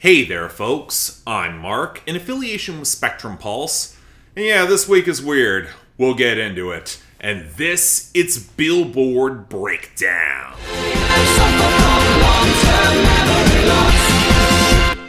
Hey there, folks. I'm Mark, in affiliation with Spectrum Pulse. And yeah, this week is weird. We'll get into it. And it's Billboard Breakdown.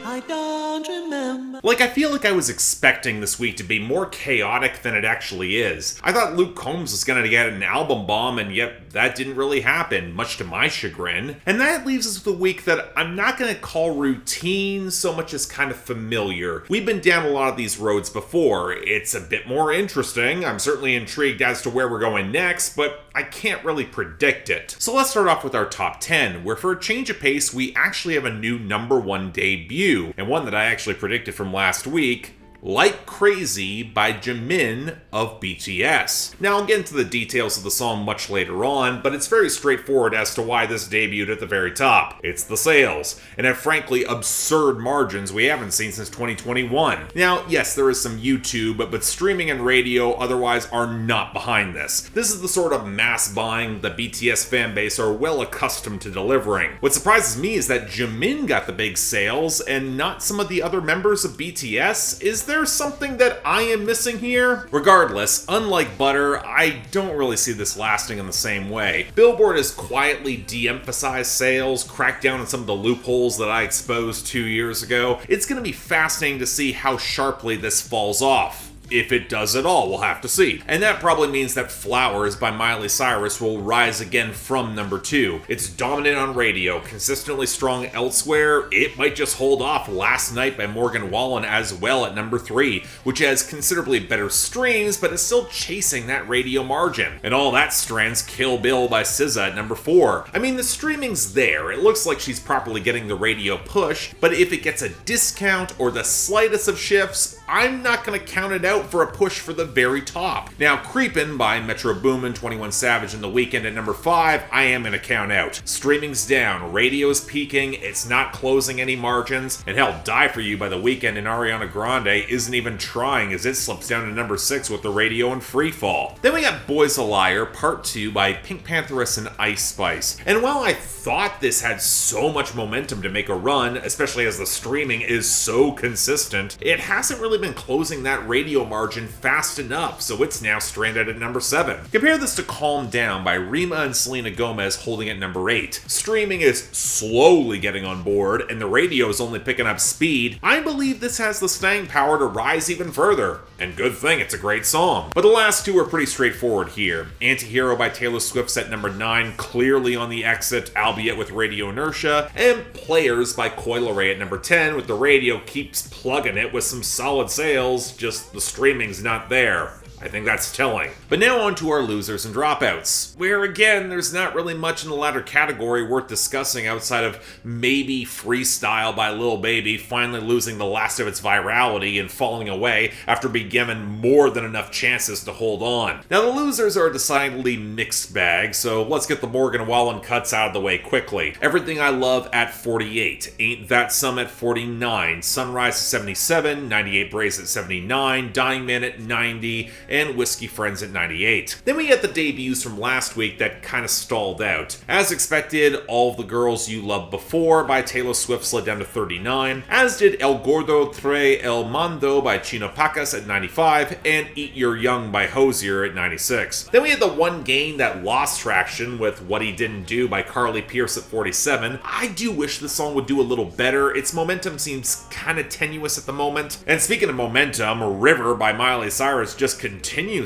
I don't remember. I feel like I was expecting this week to be more chaotic than it actually is. I thought Luke Combs was going to get an album bomb, and yet that didn't really happen, much to my chagrin. And that leaves us with a week that I'm not going to call routine so much as kind of familiar. We've been down a lot of these roads before. It's a bit more interesting. I'm certainly intrigued as to where we're going next, but I can't really predict it. So let's start off with our top 10, where for a change of pace, we actually have a new number one debut, and one that I actually predicted from last week. Like Crazy by Jimin of BTS. Now, I'll get into the details of the song much later on, but it's very straightforward as to why this debuted at the very top. It's the sales, and at frankly absurd margins we haven't seen since 2021. Now, yes, there is some YouTube, but streaming and radio otherwise are not behind this. This is the sort of mass buying the BTS fanbase are well accustomed to delivering. What surprises me is that Jimin got the big sales, and not some of the other members of BTS. Is there something that I am missing here? Regardless, unlike Butter, I don't really see this lasting in the same way. Billboard has quietly de-emphasized sales, cracked down on some of the loopholes that I exposed 2 years ago. It's going to be fascinating to see how sharply this falls off. If it does at all, we'll have to see. And that probably means that Flowers by Miley Cyrus will rise again from number 2. It's dominant on radio, consistently strong elsewhere. It might just hold off Last Night by Morgan Wallen as well at number 3, which has considerably better streams, but is still chasing that radio margin. And all that strands Kill Bill by SZA at number 4. I mean, the streaming's there. It looks like she's properly getting the radio push, but if it gets a discount or the slightest of shifts, I'm not going to count it out for a push for the very top. Now, Creepin' by Metro Boomin, 21 Savage and The Weeknd at number 5, I am going to count out. Streaming's down, radio's peaking, it's not closing any margins, and hell, Die For You by The Weeknd and Ariana Grande isn't even trying as it slips down to number 6 with the radio and Freefall. Then we got Boy's a Liar, Part 2 by Pink Pantheress and Ice Spice. And while I thought this had so much momentum to make a run, especially as the streaming is so consistent, it hasn't really been closing that radio margin fast enough, so it's now stranded at number 7. Compare this to Calm Down by Rima and Selena Gomez holding at number 8. Streaming is slowly getting on board, and the radio is only picking up speed. I believe this has the staying power to rise even further, and good thing it's a great song. But the last two are pretty straightforward here. Antihero by Taylor Swift's at number 9, clearly on the exit, albeit with radio inertia, and Players by Coi Leray at number 10, with the radio keeps plugging it with some solid sales, just the streaming's not there. I think that's telling. But now on to our losers and dropouts, where again, there's not really much in the latter category worth discussing outside of maybe Freestyle by Lil Baby finally losing the last of its virality and falling away after being given more than enough chances to hold on. Now the losers are a decidedly mixed bag, so let's get the Morgan Wallen cuts out of the way quickly. Everything I Love at 48, Ain't That Some at 49, Sunrise at 77, 98 Brace at 79, Dying Man at 90, and Whiskey Friends at 98. Then we get the debuts from last week that kind of stalled out. As expected, All of the Girls You Loved Before by Taylor Swift slid down to 39, as did El Gordo Tre El Mando by Chino Pacas at 95, and Eat Your Young by Hozier at 96. Then we had the one gain that lost traction with What He Didn't Do by Carly Pearce at 47. I do wish the song would do a little better. Its momentum seems kind of tenuous at the moment. And speaking of momentum, River by Miley Cyrus just continues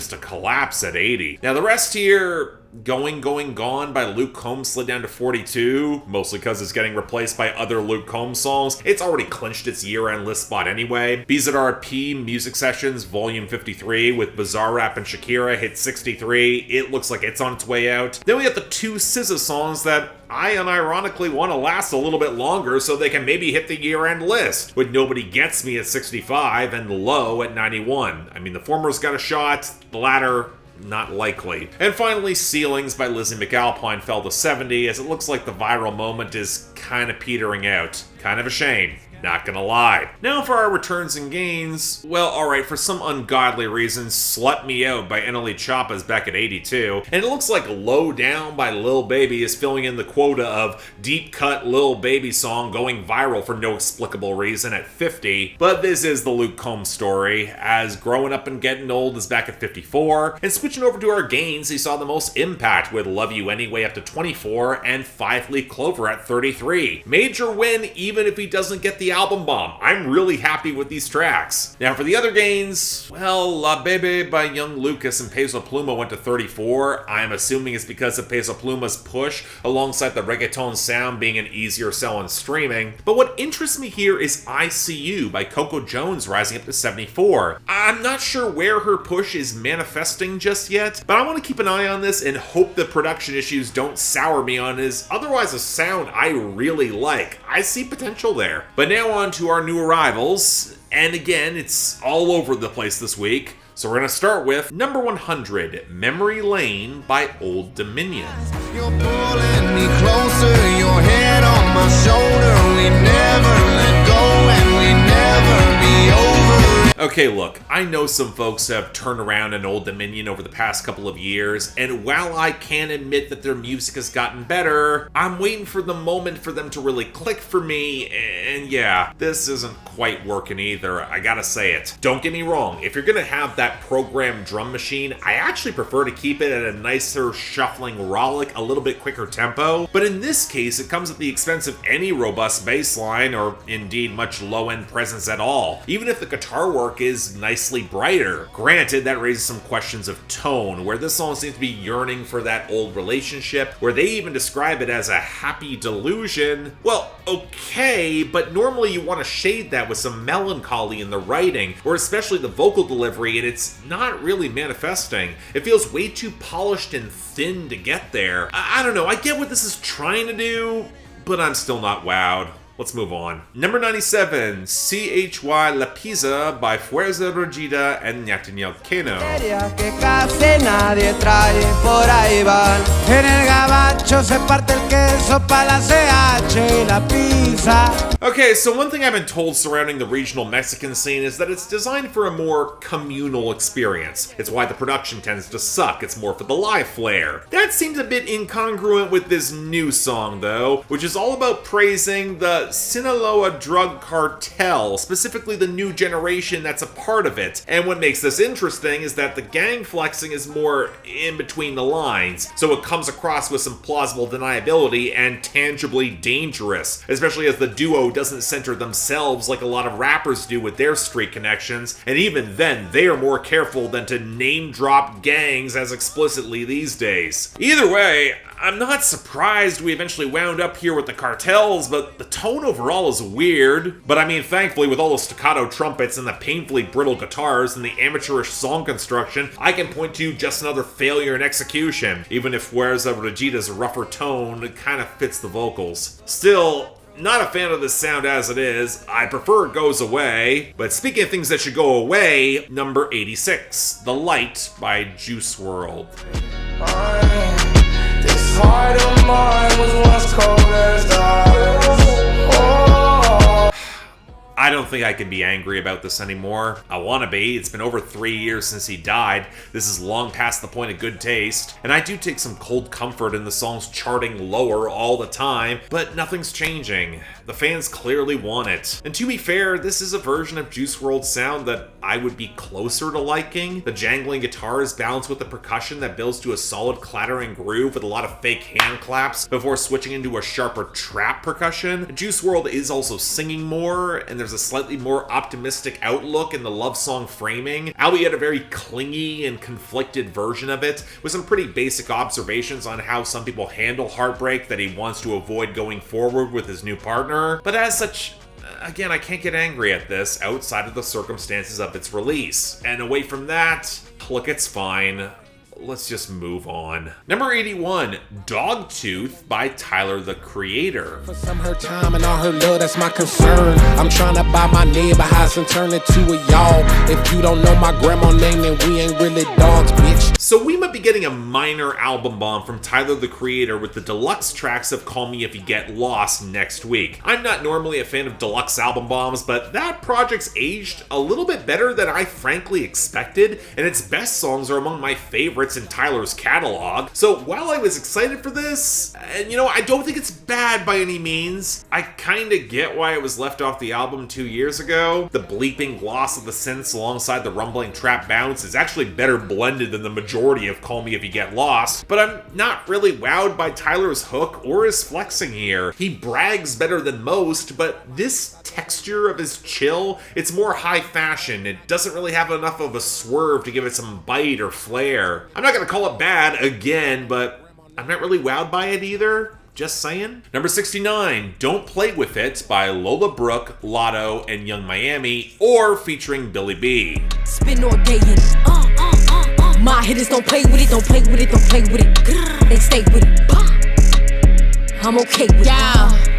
to collapse at 80. Now the rest here, Going Gone by Luke Combs slid down to 42, mostly because it's getting replaced by other Luke Combs songs. It's already clinched its year-end list spot anyway. BZRP Music Sessions Volume 53 with Bizarrap and Shakira hit 63. It looks like it's on its way out. Then we got the two SZA songs that I unironically want to last a little bit longer so they can maybe hit the year-end list, with Nobody Gets Me at 65 and Low at 91. I mean, the former's got a shot, the latter, not likely. And finally, Ceilings by Lizzie McAlpine fell to 70, as it looks like the viral moment is kind of petering out. Kind of a shame. Not gonna lie. Now for our returns and gains. Well, alright, for some ungodly reason, Slut Me Out by NLE Choppa is back at 82, and it looks like Low Down by Lil Baby is filling in the quota of deep cut Lil Baby song going viral for no explicable reason at 50, but this is the Luke Combs story, as Growing Up and Getting Old is back at 54, and switching over to our gains, he saw the most impact with Love You Anyway up to 24, and 5-Leaf Clover at 33. Major win even if he doesn't get the album bomb. I'm really happy with these tracks. Now for the other gains, well, La Bebe by Young Lucas and Peso Pluma went to 34. I'm assuming it's because of Peso Pluma's push alongside the reggaeton sound being an easier sell on streaming. But what interests me here is I See You by Coco Jones rising up to 74. I'm not sure where her push is manifesting just yet, but I want to keep an eye on this and hope the production issues don't sour me on his otherwise a sound I really like. I see potential there. But now on to our new arrivals, and again, it's all over the place this week. So we're gonna start with number 100, Memory Lane by Old Dominion. You're pulling me closer, your head on my shoulder, we never let go and we never be over. Okay, look, I know some folks have turned around an Old Dominion over the past couple of years, and while I can admit that their music has gotten better, I'm waiting for the moment for them to really click for me, and yeah, this isn't quite working either, I gotta say it. Don't get me wrong, if you're gonna have that programmed drum machine, I actually prefer to keep it at a nicer, shuffling rollick, a little bit quicker tempo, but in this case, it comes at the expense of any robust bass line, or indeed much low-end presence at all, even if the guitar work is nicely brighter. Granted, that raises some questions of tone, where this song seems to be yearning for that old relationship, where they even describe it as a happy delusion. Well, okay, but normally you want to shade that with some melancholy in the writing, or especially the vocal delivery, and it's not really manifesting. It feels way too polished and thin to get there. I don't know, I get what this is trying to do, but I'm still not wowed. Let's move on. Number 97, CHY La Pizza by Fuerza, Regida, and Natanael Cano. Okay, so one thing I've been told surrounding the regional Mexican scene is that it's designed for a more communal experience. It's why the production tends to suck, it's more for the live flair. That seems a bit incongruent with this new song though, which is all about praising the Sinaloa drug cartel, specifically the new generation that's a part of it. And what makes this interesting is that the gang flexing is more in between the lines, so it comes across with some plausible deniability and tangibly dangerous, especially as the duo doesn't center themselves like a lot of rappers do with their street connections, and even then they are more careful than to name drop gangs as explicitly these days. Either way, I'm not surprised we eventually wound up here with the cartels, but the tone overall is weird. But I mean, thankfully, with all the staccato trumpets and the painfully brittle guitars and the amateurish song construction, I can point to just another failure in execution, even if Fuerza Regida's rougher tone kind of fits the vocals. Still, not a fan of this sound as it is. I prefer it goes away. But speaking of things that should go away, number 86, The Light by Juice WRLD. This heart of mine was once cold as ice. I don't think I can be angry about this anymore. I wanna be. It's been over 3 years since he died. This is long past the point of good taste. And I do take some cold comfort in the songs charting lower all the time, but nothing's changing. The fans clearly want it. And to be fair, this is a version of Juice WRLD's sound that I would be closer to liking. The jangling guitars balanced with the percussion that builds to a solid clattering groove with a lot of fake hand claps before switching into a sharper trap percussion. Juice WRLD is also singing more, and there's a slightly more optimistic outlook in the love song framing, albeit a very clingy and conflicted version of it, with some pretty basic observations on how some people handle heartbreak that he wants to avoid going forward with his new partner. But as such, again, I can't get angry at this outside of the circumstances of its release. And away from that, look, it's fine. Let's just move on. Number 81, Dogtooth by Tyler, the Creator. For some her time and all her love, that's my concern. I'm trying to buy my neighbor house and turn it to a y'all. If you don't know my grandma name, then we ain't really dogs, bitch. So we might be getting a minor album bomb from Tyler the Creator with the deluxe tracks of Call Me If You Get Lost next week. I'm not normally a fan of deluxe album bombs, but that project's aged a little bit better than I frankly expected, and its best songs are among my favorites in Tyler's catalog. So while I was excited for this, and I don't think it's bad by any means, I kinda get why it was left off the album 2 years ago. The bleeping gloss of the synths alongside the rumbling trap bounce is actually better blended than the majority of Call Me If You Get Lost, but I'm not really wowed by Tyler's hook or his flexing here. He brags better than most, but this texture of his chill, it's more high fashion. It doesn't really have enough of a swerve to give it some bite or flair. I'm not gonna call it bad again, but I'm not really wowed by it either. Just saying. Number 69, Don't Play With It by Lola Brooke, Latto, and Young Miami, or featuring Billy B. Spin all day and my hitters don't play with it, don't play with it, don't play with it. They stay with it. I'm okay with it.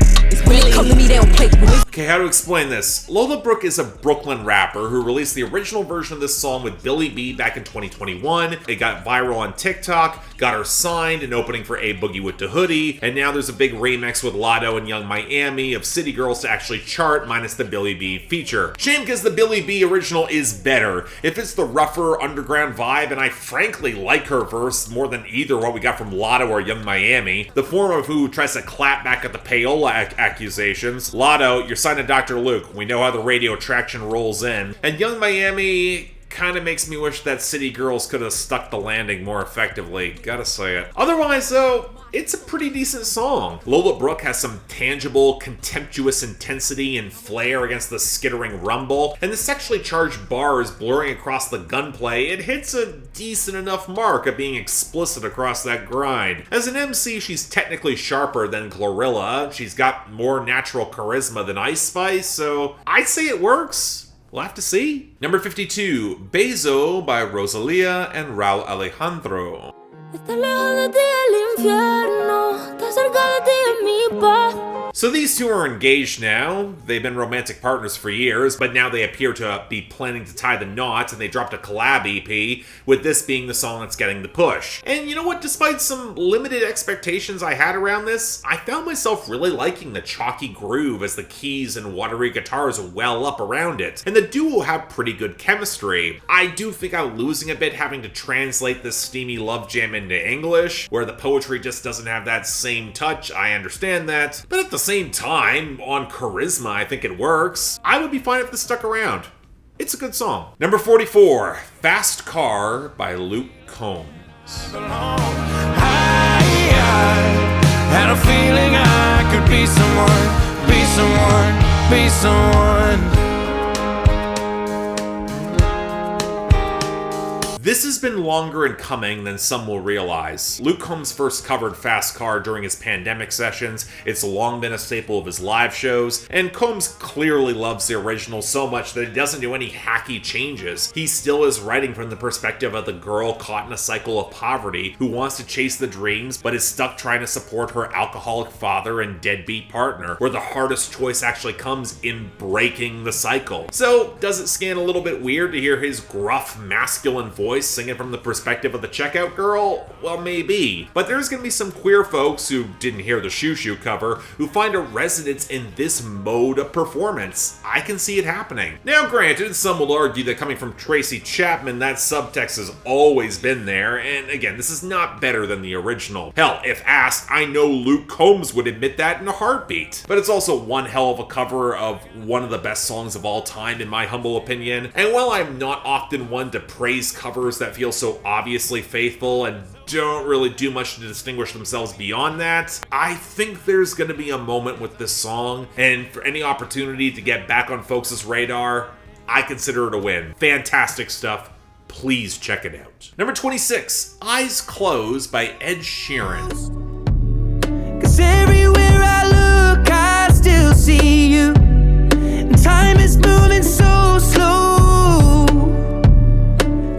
When they come to me, they don't play with it. Okay, how to explain this? Lola Brooke is a Brooklyn rapper who released the original version of this song with Billy B back in 2021. It got viral on TikTok, got her signed and opening for A Boogie with the Hoodie, and now there's a big remix with Latto and Young Miami of City Girls to actually chart minus the Billy B feature. Shame because the Billy B original is better. It fits the rougher underground vibe, and I frankly like her verse more than either what we got from Latto or Young Miami. The former of who tries to clap back at the payola accusations. Latto, you're signed to Dr. Luke. We know how the radio traction rolls in. And Young Miami kind of makes me wish that City Girls could have stuck the landing more effectively. Gotta say it. Otherwise, though, it's a pretty decent song. Lola Brooke has some tangible, contemptuous intensity and flair against the skittering rumble, and the sexually charged bars blurring across the gunplay, it hits a decent enough mark of being explicit across that grind. As an MC, she's technically sharper than Glorilla, she's got more natural charisma than Ice Spice, so I'd say it works. We'll have to see. Number 52, Beso by ROSALIA and Rauw Alejandro. So these two are engaged now. They've been romantic partners for years, but now they appear to be planning to tie the knot, and they dropped a collab EP, with this being the song that's getting the push. And you know what? Despite some limited expectations I had around this, I found myself really liking the chalky groove as the keys and watery guitars well up around it, and the duo have pretty good chemistry. I do think I'm losing a bit having to translate this steamy love jam into English, where the poetry just doesn't have that same touch. I understand that, but at the same time, on charisma, I think it works. I would be fine if this stuck around. It's a good song. Number 44, Fast Car by Luke Combs. I had a feeling I could be someone, be someone, be someone. This has been longer in coming than some will realize. Luke Combs first covered Fast Car during his pandemic sessions, it's long been a staple of his live shows, and Combs clearly loves the original so much that he doesn't do any hacky changes. He still is writing from the perspective of the girl caught in a cycle of poverty who wants to chase the dreams but is stuck trying to support her alcoholic father and deadbeat partner, where the hardest choice actually comes in breaking the cycle. So, does it scan a little bit weird to hear his gruff, masculine voice singing from the perspective of the checkout girl? Well, maybe. But there's gonna be some queer folks who didn't hear the Shoo Shoo cover who find a resonance in this mode of performance. I can see it happening. Now granted, some will argue that coming from Tracy Chapman, that subtext has always been there, and again, this is not better than the original. Hell, if asked, I know Luke Combs would admit that in a heartbeat. But it's also one hell of a cover of one of the best songs of all time in my humble opinion, and while I'm not often one to praise covers that feel so obviously faithful and don't really do much to distinguish themselves beyond that, I think there's gonna be a moment with this song, and for any opportunity to get back on folks' radar, I consider it a win. Fantastic stuff. Please check it out. Number 26, Eyes Closed by Ed Sheeran. 'Cause everywhere I look, I still see you. And time is moving so slow.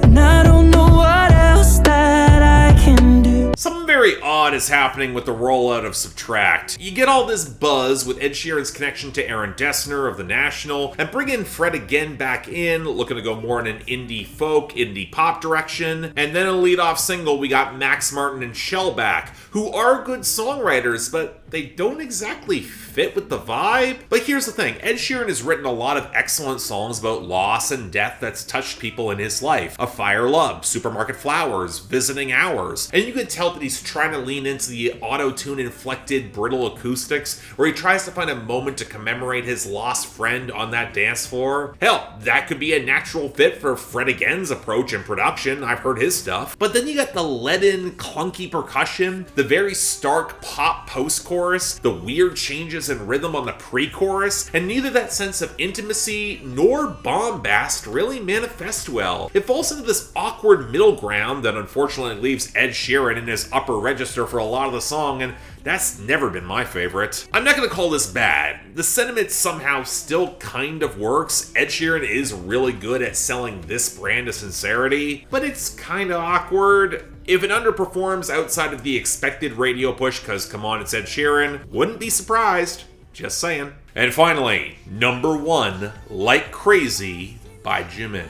And I don't know what else that I can do. Something very odd is happening with the rollout of Subtract. You get all this buzz with Ed Sheeran's connection to Aaron Dessner of The National, and bring in Fred again back in, looking to go more in an indie folk, indie pop direction. And then a lead-off single, we got Max Martin and Shellback, who are good songwriters, but they don't exactly fit with the vibe. But here's the thing, Ed Sheeran has written a lot of excellent songs about loss and death that's touched people in his life. A Fire Love, Supermarket Flowers, Visiting Hours. And you can tell that he's trying to lean into the auto-tune inflected brittle acoustics, where he tries to find a moment to commemorate his lost friend on that dance floor. Hell, that could be a natural fit for Fred Again's approach in production. I've heard his stuff. But then you got the leaden, clunky percussion, the very stark pop post-chorus, the weird changes in rhythm on the pre-chorus, and neither that sense of intimacy nor bombast really manifest well. It falls into this awkward middle ground that unfortunately leaves Ed Sheeran in his upper register for a lot of the song, and that's never been my favorite. I'm not gonna call this bad. The sentiment somehow still kind of works. Ed Sheeran is really good at selling this brand of sincerity, but it's kind of awkward. If it underperforms outside of the expected radio push, cause come on, it's Ed Sheeran, wouldn't be surprised. Just saying. And finally, number 1, Like Crazy by Jimin.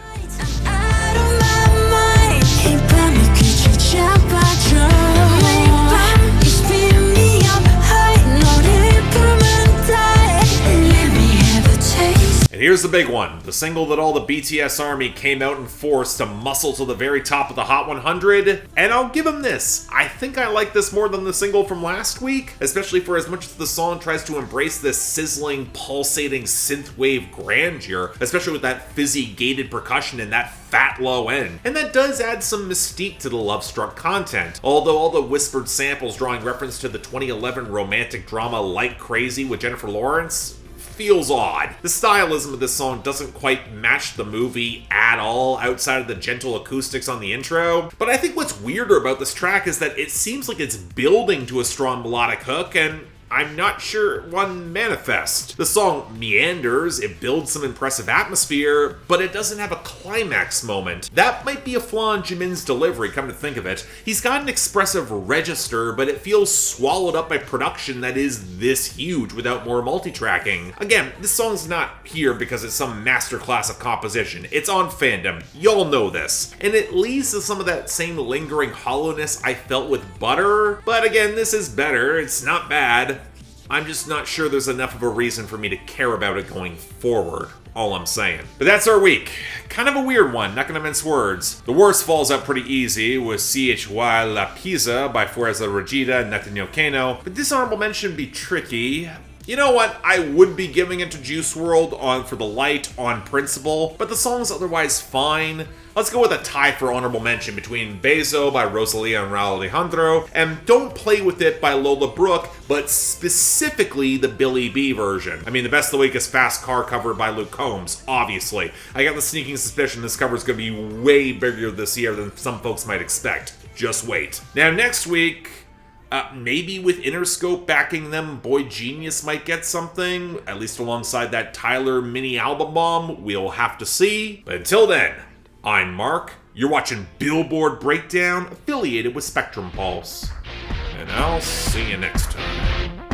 And here's the big one, the single that all the BTS army came out in force to muscle to the very top of the Hot 100. And I'll give him this, I think I like this more than the single from last week, especially for as much as the song tries to embrace this sizzling, pulsating synthwave grandeur, especially with that fizzy gated percussion and that fat low end. And that does add some mystique to the love-struck content, although all the whispered samples drawing reference to the 2011 romantic drama Like Crazy with Jennifer Lawrence feels odd. The stylism of this song doesn't quite match the movie at all outside of the gentle acoustics on the intro, but I think what's weirder about this track is that it seems like it's building to a strong melodic hook, and I'm not sure one manifests. The song meanders, it builds some impressive atmosphere, but it doesn't have a climax moment. That might be a flaw in Jimin's delivery, come to think of it. He's got an expressive register, but it feels swallowed up by production that is this huge without more multi-tracking. Again, this song's not here because it's some masterclass of composition. It's on fandom. Y'all know this. And it leads to some of that same lingering hollowness I felt with Butter, but again, this is better. It's not bad. I'm just not sure there's enough of a reason for me to care about it going forward. All I'm saying. But that's our week. Kind of a weird one, not gonna mince words. The worst falls out pretty easy with CHY La Pizza by Fuerza, Regida, and Natanael Cano. But this honorable mention would be tricky. You know what? I would be giving it to Juice WRLD for the light on principle, but the song's otherwise fine. Let's go with a tie for honorable mention between Beso by ROSALIA and Rauw Alejandro, and Don't Play With It by Lola Brooke, but specifically the Billy B version. I mean, the best of the week is Fast Car covered by Luke Combs, obviously. I got the sneaking suspicion this cover is going to be way bigger this year than some folks might expect. Just wait. Now, next week, maybe with Interscope backing them, Boy Genius might get something, at least alongside that Tyler mini album bomb. We'll have to see. But until then, I'm Mark. You're watching Billboard Breakdown, affiliated with Spectrum Pulse. And I'll see you next time.